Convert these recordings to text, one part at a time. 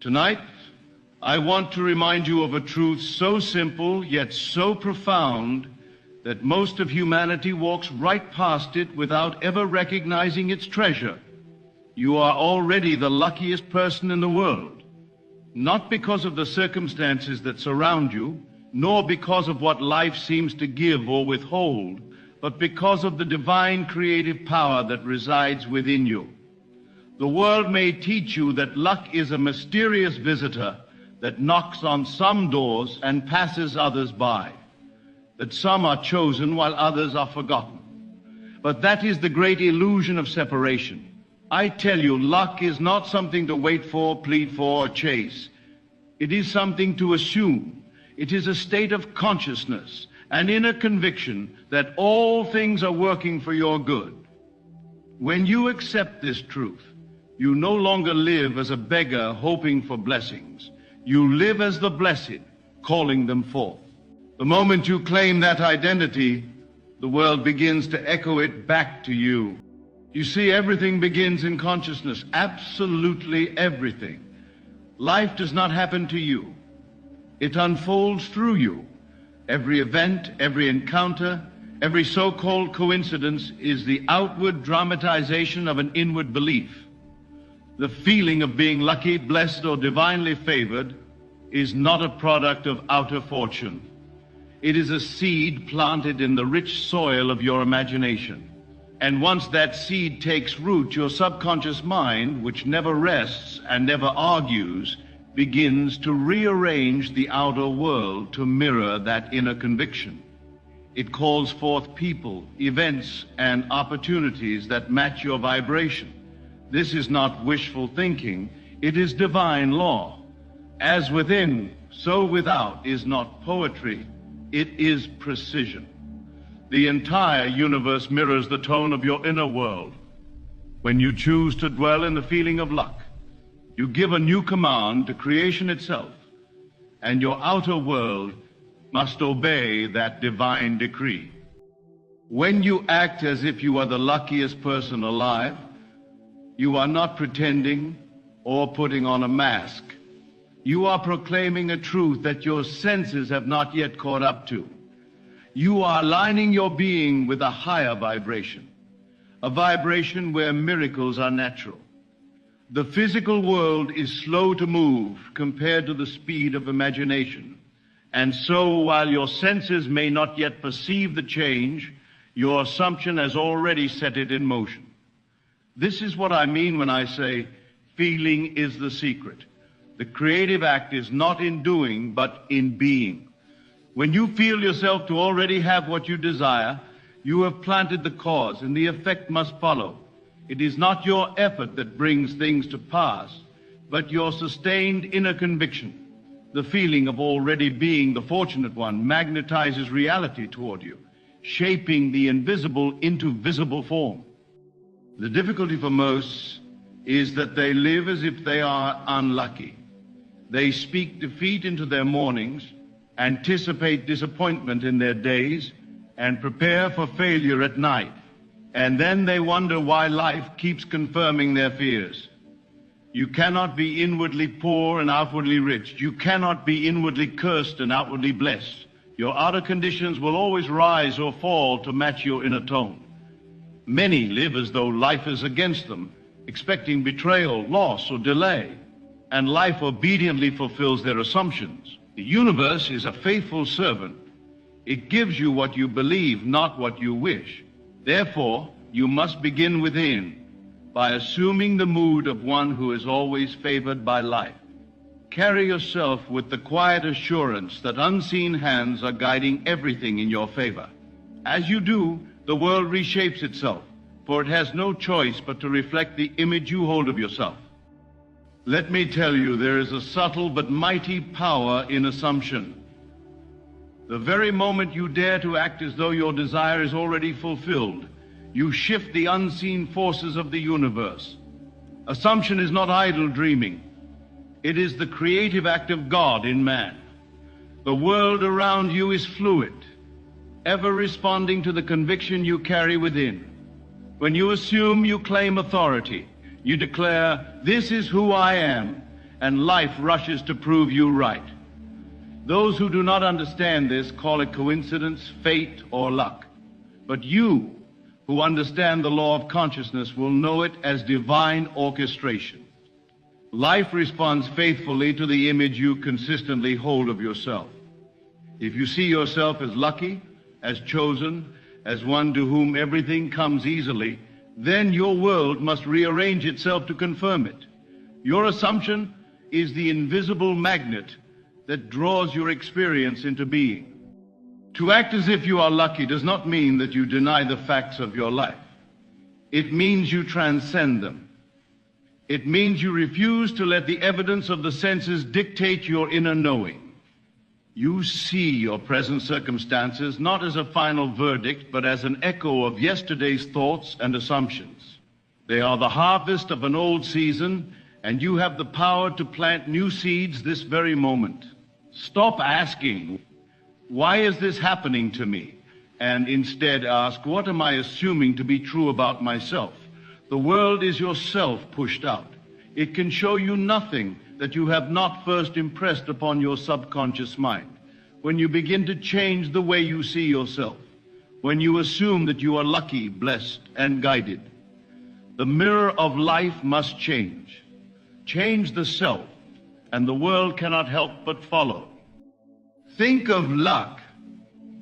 Tonight, I want to remind you of a truth so simple yet so profound that most of humanity walks right past it without ever recognizing its treasure. You are already the luckiest person in the world, not because of the circumstances that surround you, nor because of what life seems to give or withhold, but because of the divine creative power that resides within you. The world may teach you that luck is a mysterious visitor that knocks on some doors and passes others by, that some are chosen while others are forgotten. But that is the great illusion of separation. I tell you, luck is not something to wait for, plead for, or chase. It is something to assume. It is a state of consciousness, an inner conviction that all things are working for your good. When you accept this truth, you no longer live as a beggar hoping for blessings. You live as the blessed, calling them forth. The moment you claim that identity, the world begins to echo it back to you. You see, everything begins in consciousness, absolutely everything. Life does not happen to you. It unfolds through you. Every event, every encounter, every so-called coincidence is the outward dramatization of an inward belief. The feeling of being lucky, blessed, or divinely favored is not a product of outer fortune. It is a seed planted in the rich soil of your imagination. And once that seed takes root, your subconscious mind, which never rests and never argues, begins to rearrange the outer world to mirror that inner conviction. It calls forth people, events, and opportunities that match your vibration. This is not wishful thinking, it is divine law. As within, so without is not poetry, it is precision. The entire universe mirrors the tone of your inner world. When you choose to dwell in the feeling of luck, you give a new command to creation itself, and your outer world must obey that divine decree. When you act as if you are the luckiest person alive, you are not pretending or putting on a mask. You are proclaiming a truth that your senses have not yet caught up to. You are aligning your being with a higher vibration, a vibration where miracles are natural. The physical world is slow to move compared to the speed of imagination. And so, while your senses may not yet perceive the change, your assumption has already set it in motion. This is what I mean when I say feeling is the secret. The creative act is not in doing, but in being. When you feel yourself to already have what you desire, you have planted the cause, and the effect must follow. It is not your effort that brings things to pass, but your sustained inner conviction. The feeling of already being the fortunate one magnetizes reality toward you, shaping the invisible into visible form. The difficulty for most is that they live as if they are unlucky. They speak defeat into their mornings, anticipate disappointment in their days, and prepare for failure at night. And then they wonder why life keeps confirming their fears. You cannot be inwardly poor and outwardly rich. You cannot be inwardly cursed and outwardly blessed. Your outer conditions will always rise or fall to match your inner tone. Many live as though life is against them, expecting betrayal, loss, or delay, and life obediently fulfills their assumptions. The universe is a faithful servant. It gives you what you believe, not what you wish. Therefore, you must begin within, by assuming the mood of one who is always favored by life. Carry yourself with the quiet assurance that unseen hands are guiding everything in your favor. As you do, the world reshapes itself, for it has no choice but to reflect the image you hold of yourself. Let me tell you, there is a subtle but mighty power in assumption. The very moment you dare to act as though your desire is already fulfilled, you shift the unseen forces of the universe. Assumption is not idle dreaming. It is the creative act of God in man. The world around you is fluid, ever responding to the conviction you carry within. When you assume, you claim authority. You declare, "This is who I am," and life rushes to prove you right. Those who do not understand this call it coincidence, fate, or luck. But you, who understand the law of consciousness, will know it as divine orchestration. Life responds faithfully to the image you consistently hold of yourself. If you see yourself as lucky, as chosen, as one to whom everything comes easily, then your world must rearrange itself to confirm it. Your assumption is the invisible magnet that draws your experience into being. To act as if you are lucky does not mean that you deny the facts of your life. It means you transcend them. It means you refuse to let the evidence of the senses dictate your inner knowing. You see your present circumstances not as a final verdict, but as an echo of yesterday's thoughts and assumptions. They are the harvest of an old season, and you have the power to plant new seeds this very moment. Stop asking, why is this happening to me? And instead ask, what am I assuming to be true about myself? The world is yourself pushed out. It can show you nothing that you have not first impressed upon your subconscious mind. When you begin to change the way you see yourself, when you assume that you are lucky, blessed, and guided, the mirror of life must change. Change the self, and the world cannot help but follow. Think of luck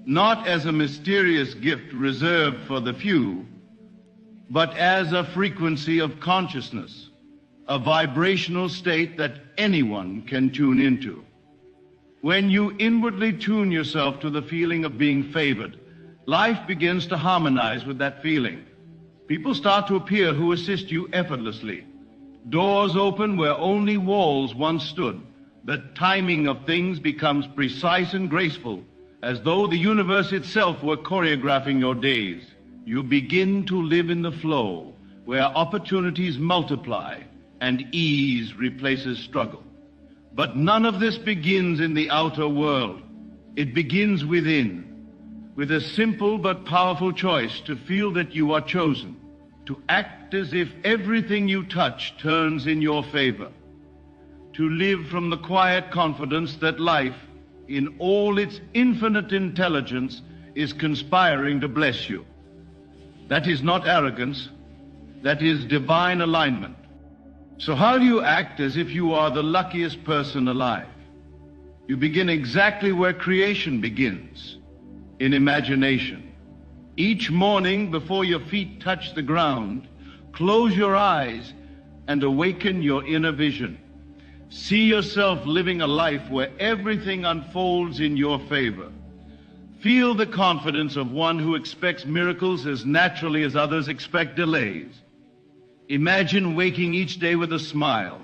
not as a mysterious gift reserved for the few, but as a frequency of consciousness, a vibrational state that anyone can tune into. When you inwardly tune yourself to the feeling of being favored, life begins to harmonize with that feeling. People start to appear who assist you effortlessly. Doors open where only walls once stood. The timing of things becomes precise and graceful, as though the universe itself were choreographing your days. You begin to live in the flow, where opportunities multiply and ease replaces struggle. But none of this begins in the outer world. It begins within, with a simple but powerful choice to feel that you are chosen, to act as if everything you touch turns in your favor, to live from the quiet confidence that life, in all its infinite intelligence, is conspiring to bless you. That is not arrogance, that is divine alignment. So how do you act as if you are the luckiest person alive? You begin exactly where creation begins, in imagination. Each morning before your feet touch the ground, close your eyes and awaken your inner vision. See yourself living a life where everything unfolds in your favor. Feel the confidence of one who expects miracles as naturally as others expect delays. Imagine waking each day with a smile,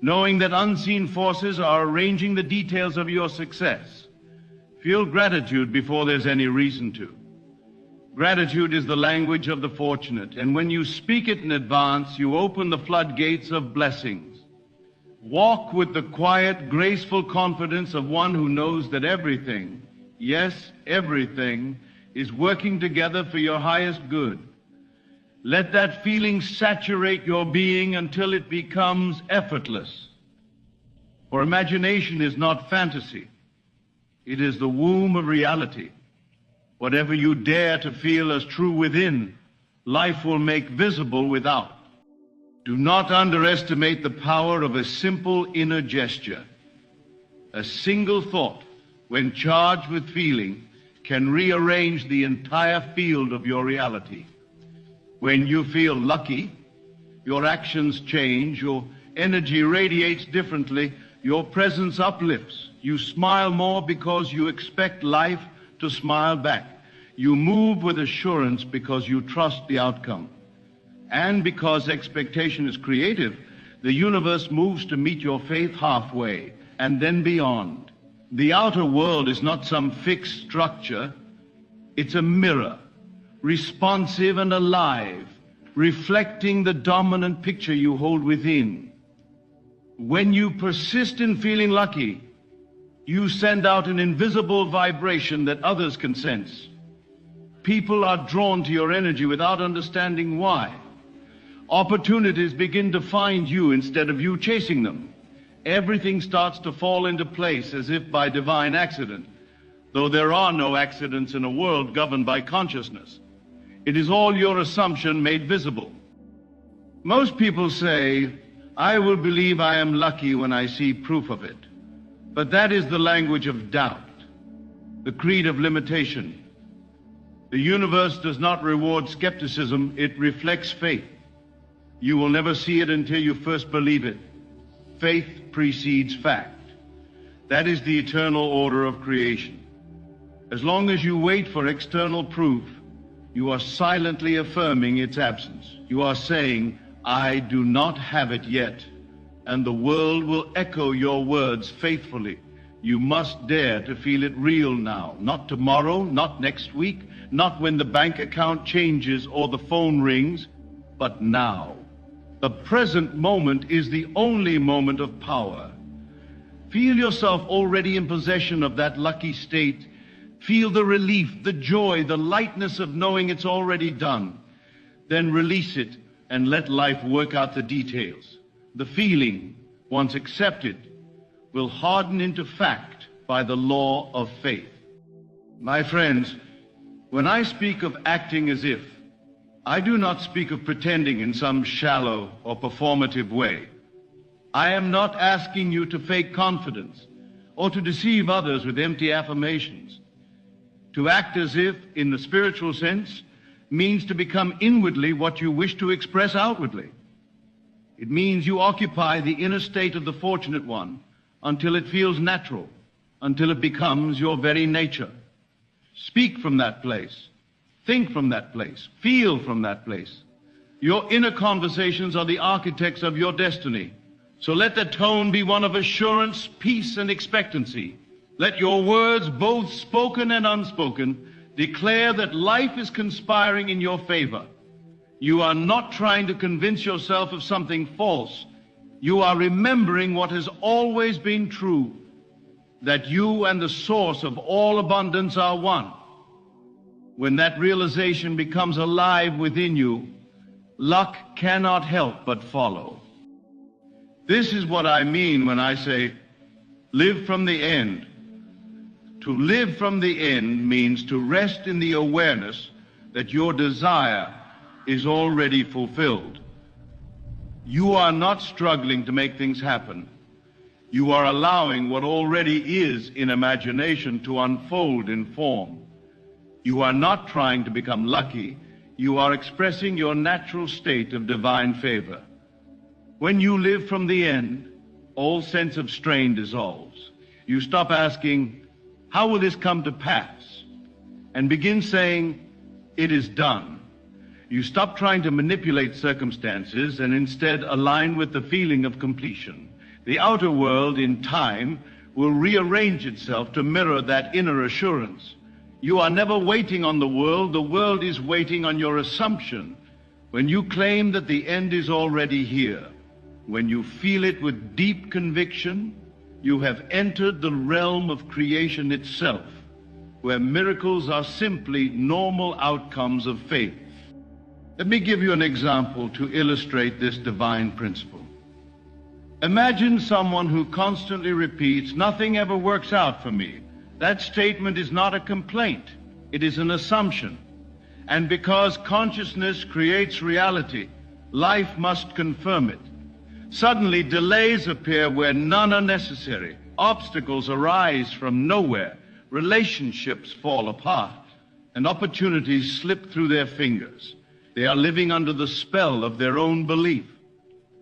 knowing that unseen forces are arranging the details of your success. Feel gratitude before there's any reason to. Gratitude is the language of the fortunate, and when you speak it in advance, you open the floodgates of blessings. Walk with the quiet, graceful confidence of one who knows that everything, yes, everything, is working together for your highest good. Let that feeling saturate your being until it becomes effortless. For imagination is not fantasy. It is the womb of reality. Whatever you dare to feel as true within, life will make visible without. Do not underestimate the power of a simple inner gesture. A single thought, when charged with feeling, can rearrange the entire field of your reality. When you feel lucky, your actions change, your energy radiates differently, your presence uplifts. You smile more because you expect life to smile back. You move with assurance because you trust the outcome. And because expectation is creative, the universe moves to meet your faith halfway and then beyond. The outer world is not some fixed structure. It's a mirror, responsive and alive, reflecting the dominant picture you hold within. When you persist in feeling lucky, you send out an invisible vibration that others can sense. People are drawn to your energy without understanding why. Opportunities begin to find you instead of you chasing them. everything starts to fall into place as if by divine accident, though there are no accidents in a world governed by consciousness. It is all your assumption made visible. Most people say, I will believe I am lucky when I see proof of it. But that is the language of doubt, the creed of limitation. The universe does not reward skepticism, it reflects faith. You will never see it until you first believe it. Faith precedes fact. That is the eternal order of creation. As long as you wait for external proof, you are silently affirming its absence. You are saying, I do not have it yet, and the world will echo your words faithfully. You must dare to feel it real now, not tomorrow, not next week, not when the bank account changes or the phone rings, but now. The present moment is the only moment of power. Feel yourself already in possession of that lucky state. Feel the relief, the joy, the lightness of knowing it's already done. Then release it and let life work out the details. The feeling, once accepted, will harden into fact by the law of faith. My friends, when I speak of acting as if, I do not speak of pretending in some shallow or performative way. I am not asking you to fake confidence or to deceive others with empty affirmations. To act as if, in the spiritual sense, means to become inwardly what you wish to express outwardly. It means you occupy the inner state of the fortunate one until it feels natural, until it becomes your very nature. Speak from that place. Think from that place. Feel from that place. Your inner conversations are the architects of your destiny. So let the tone be one of assurance, peace, and expectancy. Let your words, both spoken and unspoken, declare that life is conspiring in your favor. You are not trying to convince yourself of something false. You are remembering what has always been true, that you and the source of all abundance are one. When that realization becomes alive within you, luck cannot help but follow. This is what I mean when I say, live from the end. To live from the end means to rest in the awareness that your desire is already fulfilled. You are not struggling to make things happen. You are allowing what already is in imagination to unfold in form. You are not trying to become lucky. You are expressing your natural state of divine favor. When you live from the end, all sense of strain dissolves. You stop asking, how will this come to pass? And begin saying, it is done. You stop trying to manipulate circumstances and instead align with the feeling of completion. The outer world, in time, will rearrange itself to mirror that inner assurance. You are never waiting on the world is waiting on your assumption. When you claim that the end is already here, when you feel it with deep conviction, you have entered the realm of creation itself, where miracles are simply normal outcomes of faith. Let me give you an example to illustrate this divine principle. Imagine someone who constantly repeats, nothing ever works out for me. That statement is not a complaint, it is an assumption. And because consciousness creates reality, life must confirm it. Suddenly, delays appear where none are necessary. Obstacles arise from nowhere. Relationships fall apart, and opportunities slip through their fingers. They are living under the spell of their own belief.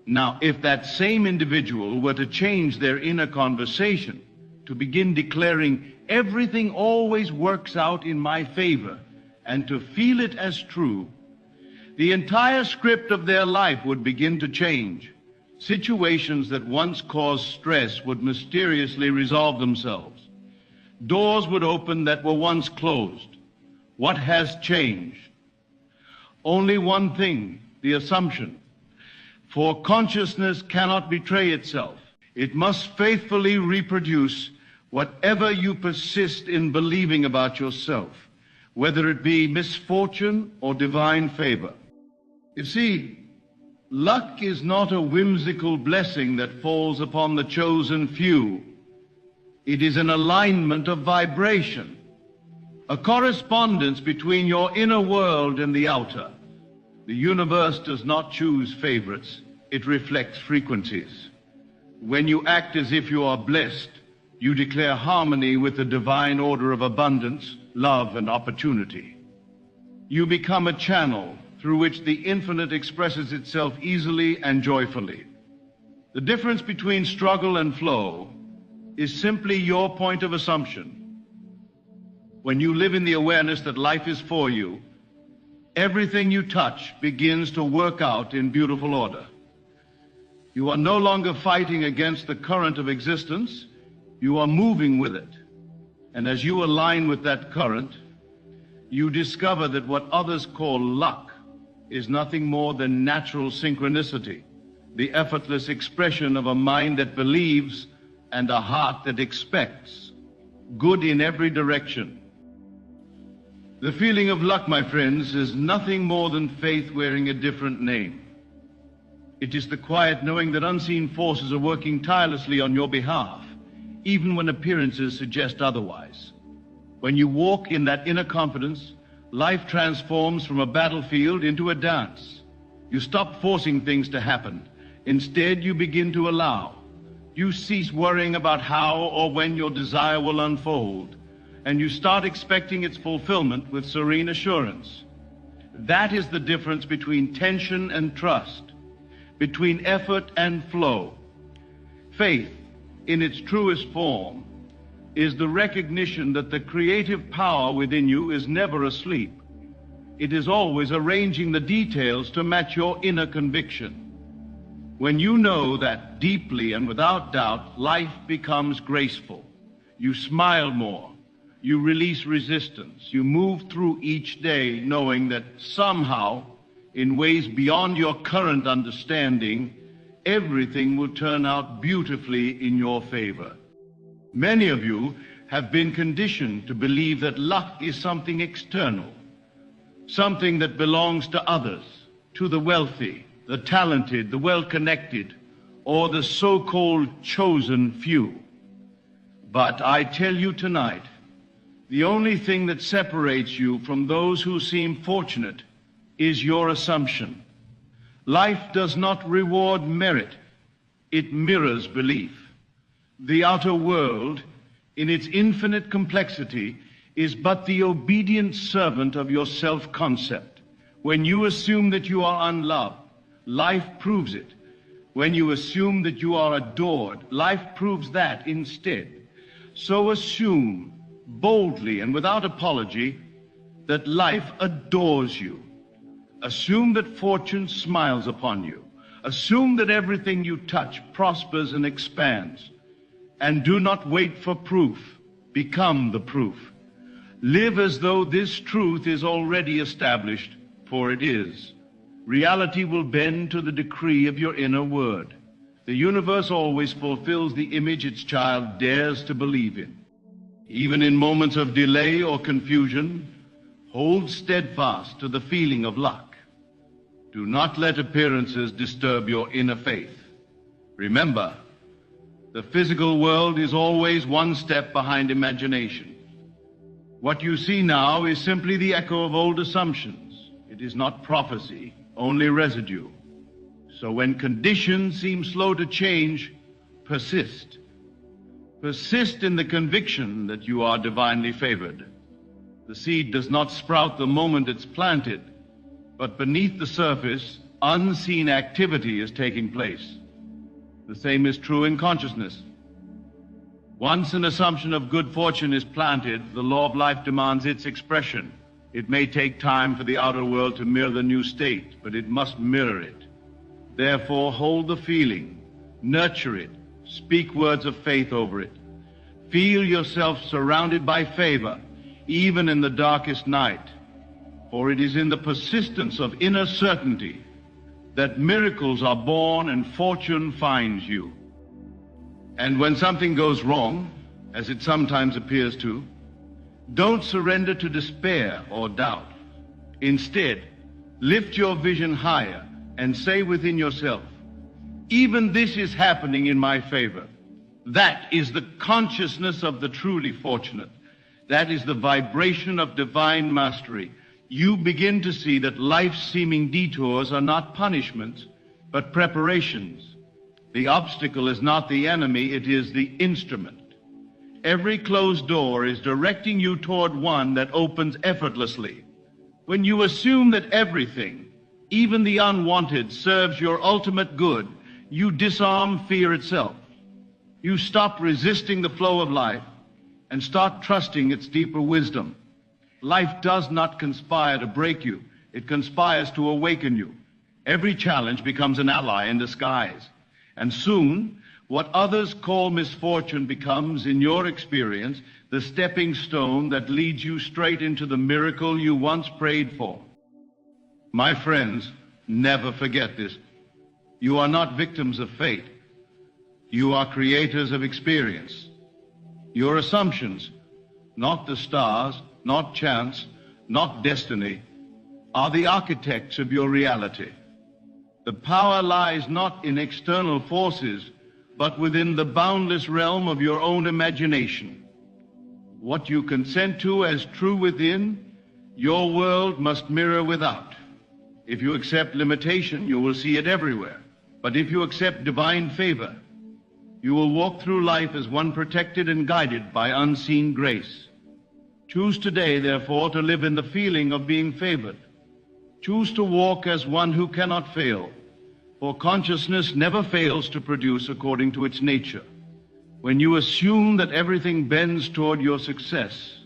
Now, if that same individual were to change their inner conversation, to begin declaring everything always works out in my favor, and to feel it as true, the entire script of their life would begin to change. Situations that once caused stress would mysteriously resolve themselves. Doors would open that were once closed. What has changed? Only one thing, the assumption. For consciousness cannot betray itself. It must faithfully reproduce whatever you persist in believing about yourself, whether it be misfortune or divine favor. You see, Luck is not a whimsical blessing that falls upon the chosen few. It is an alignment of vibration, a correspondence between your inner world and the outer. The universe does not choose favorites, it reflects frequencies. When you act as if you are blessed, you declare harmony with the divine order of abundance, love, and opportunity. You become a channel through which the infinite expresses itself easily and joyfully. The difference between struggle and flow is simply your point of assumption. When you live in the awareness that life is for you, everything you touch begins to work out in beautiful order. You are no longer fighting against the current of existence, you are moving with it. And as you align with that current, you discover that what others call luck is nothing more than natural synchronicity, the effortless expression of a mind that believes and a heart that expects good in every direction. The feeling of luck, my friends, is nothing more than faith wearing a different name. It is the quiet knowing that unseen forces are working tirelessly on your behalf, even when appearances suggest otherwise. When you walk in that inner confidence, life transforms from a battlefield into a dance. You stop forcing things to happen. Instead, you begin to allow. You cease worrying about how or when your desire will unfold, and you start expecting its fulfillment with serene assurance. That is the difference between tension and trust, between effort and flow. Faith, in its truest form, is the recognition that the creative power within you is never asleep. It is always arranging the details to match your inner conviction. When you know that deeply and without doubt, life becomes graceful. You smile more. You release resistance. You move through each day knowing that somehow, in ways beyond your current understanding, everything will turn out beautifully in your favor. Many of you have been conditioned to believe that luck is something external, something that belongs to others, to the wealthy, the talented, the well-connected, or the so-called chosen few. But I tell you tonight, the only thing that separates you from those who seem fortunate is your assumption. Life does not reward merit, it mirrors belief. The outer world, in its infinite complexity, is but the obedient servant of your self-concept. When you assume that you are unloved, life proves it. When you assume that you are adored, life proves that instead. So assume, boldly and without apology, that life adores you. Assume that fortune smiles upon you. Assume that everything you touch prospers and expands. And do not wait for proof. Become the proof. Live as though this truth is already established, for it is. Reality will bend to the decree of your inner word. The universe always fulfills the image its child dares to believe in. Even in moments of delay or confusion, hold steadfast to the feeling of luck. Do not let appearances disturb your inner faith. Remember, the physical world is always one step behind imagination. What you see now is simply the echo of old assumptions. It is not prophecy, only residue. So when conditions seem slow to change, persist. Persist in the conviction that you are divinely favored. The seed does not sprout the moment it's planted, but beneath the surface, unseen activity is taking place. The same is true in consciousness. Once an assumption of good fortune is planted, the law of life demands its expression. It may take time for the outer world to mirror the new state, but it must mirror it. Therefore, hold the feeling, nurture it, speak words of faith over it. Feel yourself surrounded by favor, even in the darkest night. For it is in the persistence of inner certainty that miracles are born and fortune finds you. And when something goes wrong, as it sometimes appears to, don't surrender to despair or doubt. Instead, lift your vision higher, and say within yourself, even this is happening in my favor. That is the consciousness of the truly fortunate. That is the vibration of divine mastery. You begin to see that life's seeming detours are not punishments, but preparations. The obstacle is not the enemy, it is the instrument. Every closed door is directing you toward one that opens effortlessly. When you assume that everything, even the unwanted, serves your ultimate good, you disarm fear itself. You stop resisting the flow of life and start trusting its deeper wisdom. Life does not conspire to break you. It conspires to awaken you. Every challenge becomes an ally in disguise. And soon, what others call misfortune becomes, in your experience, the stepping stone that leads you straight into the miracle you once prayed for. My friends, never forget this. You are not victims of fate. You are creators of experience. Your assumptions, not the stars, not chance, not destiny, are the architects of your reality. The power lies not in external forces, but within the boundless realm of your own imagination. What you consent to as true within, your world must mirror without. If you accept limitation, you will see it everywhere. But if you accept divine favor, you will walk through life as one protected and guided by unseen grace. Choose today, therefore, to live in the feeling of being favored. Choose to walk as one who cannot fail, for consciousness never fails to produce according to its nature. When you assume that everything bends toward your success,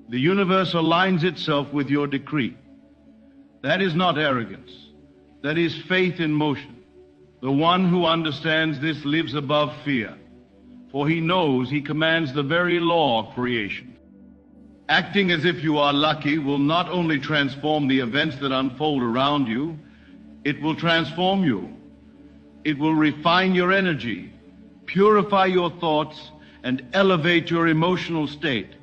the universe aligns itself with your decree. That is not arrogance. That is faith in motion. The one who understands this lives above fear, for he knows he commands the very law of creation. Acting as if you are lucky will not only transform the events that unfold around you, it will transform you. It will refine your energy, purify your thoughts, and elevate your emotional state.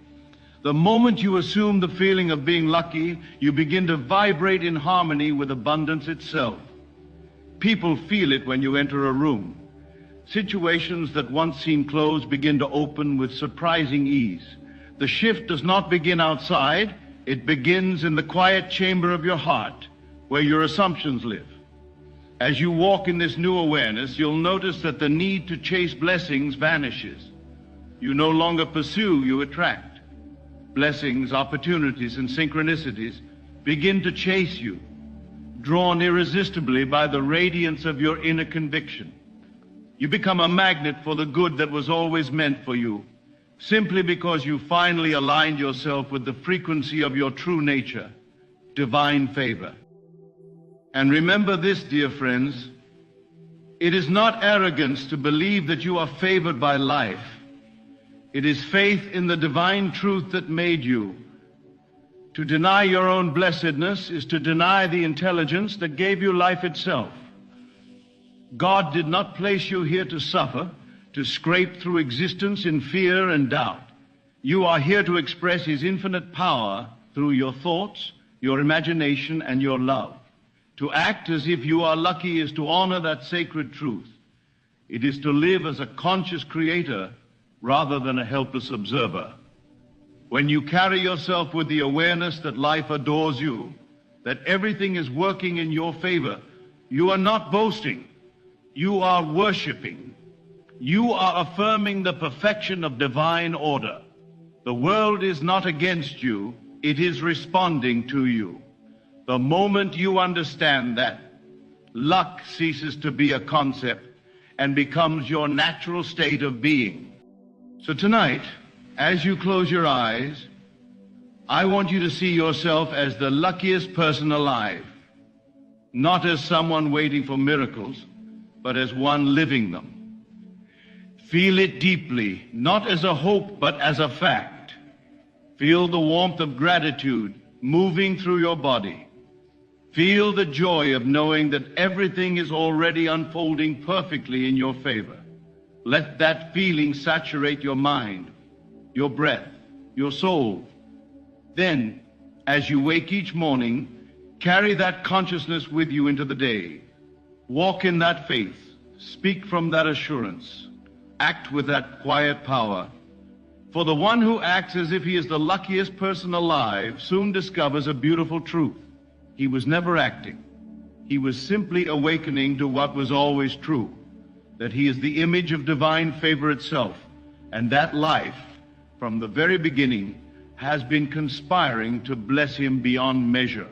The moment you assume the feeling of being lucky, you begin to vibrate in harmony with abundance itself. People feel it when you enter a room. Situations that once seemed closed begin to open with surprising ease. The shift does not begin outside, it begins in the quiet chamber of your heart, where your assumptions live. As you walk in this new awareness, you'll notice that the need to chase blessings vanishes. You no longer pursue, you attract. Blessings, opportunities, and synchronicities begin to chase you, drawn irresistibly by the radiance of your inner conviction. You become a magnet for the good that was always meant for you, simply because you finally aligned yourself with the frequency of your true nature, divine favor. And remember this, dear friends, it is not arrogance to believe that you are favored by life. It is faith in the divine truth that made you. To deny your own blessedness is to deny the intelligence that gave you life itself. God did not place you here to suffer, to scrape through existence in fear and doubt. You are here to express His infinite power through your thoughts, your imagination, and your love. To act as if you are lucky is to honor that sacred truth. It is to live as a conscious creator rather than a helpless observer. When you carry yourself with the awareness that life adores you, that everything is working in your favor, you are not boasting, you are worshiping. You are affirming the perfection of divine order. The world is not against you, it is responding to you. The moment you understand that, luck ceases to be a concept and becomes your natural state of being. So tonight, as you close your eyes, I want you to see yourself as the luckiest person alive, not as someone waiting for miracles, but as one living them. Feel it deeply, not as a hope, but as a fact. Feel the warmth of gratitude moving through your body. Feel the joy of knowing that everything is already unfolding perfectly in your favor. Let that feeling saturate your mind, your breath, your soul. Then, as you wake each morning, Carry that consciousness with you into the day. Walk in that faith. Speak from that assurance. Act with that quiet power. For the one who acts as if he is the luckiest person alive soon discovers a beautiful truth. He was never acting. He was simply awakening to what was always true, that he is the image of divine favor itself, and that life, from the very beginning, has been conspiring to bless him beyond measure.